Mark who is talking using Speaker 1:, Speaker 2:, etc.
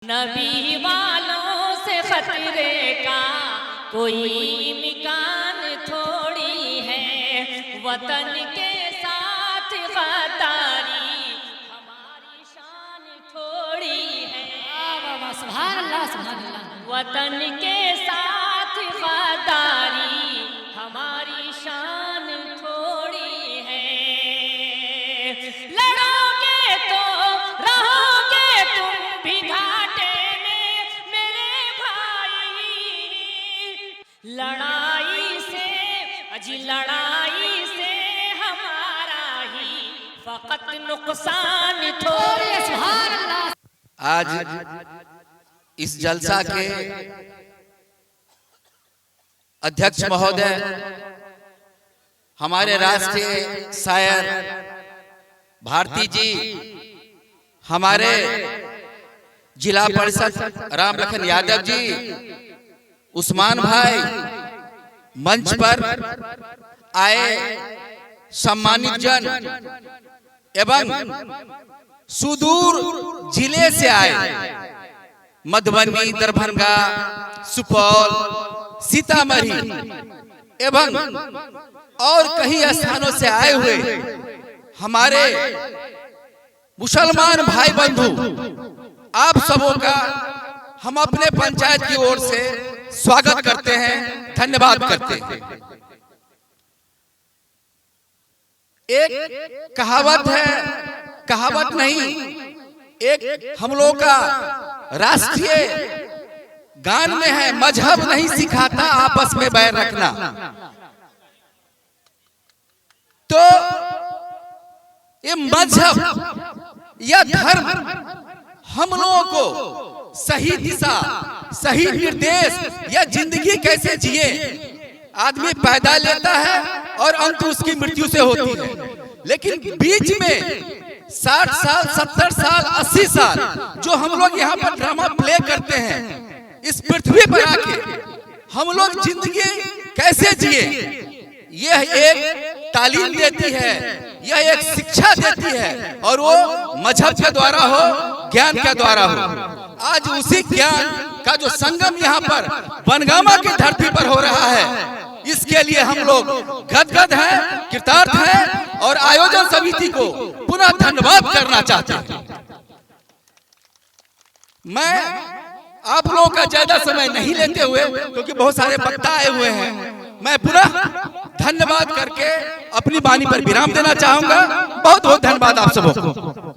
Speaker 1: नबी वालों से खतरे का कोई इम्कान थोड़ी है, वतन के साथ गद्दारी हमारी शान थोड़ी है।
Speaker 2: सुभान अल्लाह, सुभान अल्लाह।
Speaker 1: वतन के साथ गद्दारी हमारी शान थोड़ी है। लड़ोगे तो रहोगे तुम भी घाटे में मेरे भाई। लड़ाई से हमारा ही फकत नुकसान थोड़ी।
Speaker 2: सुभान अल्लाह।
Speaker 3: आज इस जलसा के अध्यक्ष महोदय, हमारे राष्ट्रीय शायर भारती जी, हमारे जिला परिषद राम लखन यादव जी, उस्मान भाई, मंच पर आए सम्मानित जन एवं सुदूर जिले से आए मधुबनी, दरभंगा, सुपौल, सीतामढ़ी एवं और कई स्थानों से आए हुए हमारे मुसलमान भाई बंधु, आप सबों का हम अपने पंचायत की ओर से स्वागत करते हैं, धन्यवाद करते हैं। एक कहावत है, कहावत नहीं, एक हम लोग का राष्ट्रीय गान में है, मजहब नहीं सिखाता आपस में बैर रखना। तो ये मजहब या धर्म हम लोगों को सही दिशा, सही निर्देश या जिंदगी कैसे जिए, आदमी पैदा लेता है और अंत उसकी मृत्यु से होती है, लेकिन बीच में 60 साल, 70 साल, 80 साल जो हम लोग यहाँ पर ड्रामा प्ले करते हैं, इस पृथ्वी पर आके हम लोग जिंदगी कैसे जिए, यह एक तालीम देती है, यह एक शिक्षा देती है, और वो मजहब के द्वारा हो, ज्ञान के द्वारा हो। आज उसी ज्ञान का जो संगम यहाँ पर बनगामा की धरती पर हो रहा है, इसके लिए हम लोग गदगद हैं, कृतार्थ हैं और आयोजन समिति को पुनः धन्यवाद करना चाहते हैं। मैं आप लोगों का ज्यादा समय नहीं लेते हुए, क्योंकि बहुत सारे वक्ता आए हुए हैं, मैं पुनः धन्यवाद करके अपनी वाणी पर विराम देना चाहूंगा। बहुत बहुत धन्यवाद आप सबों को।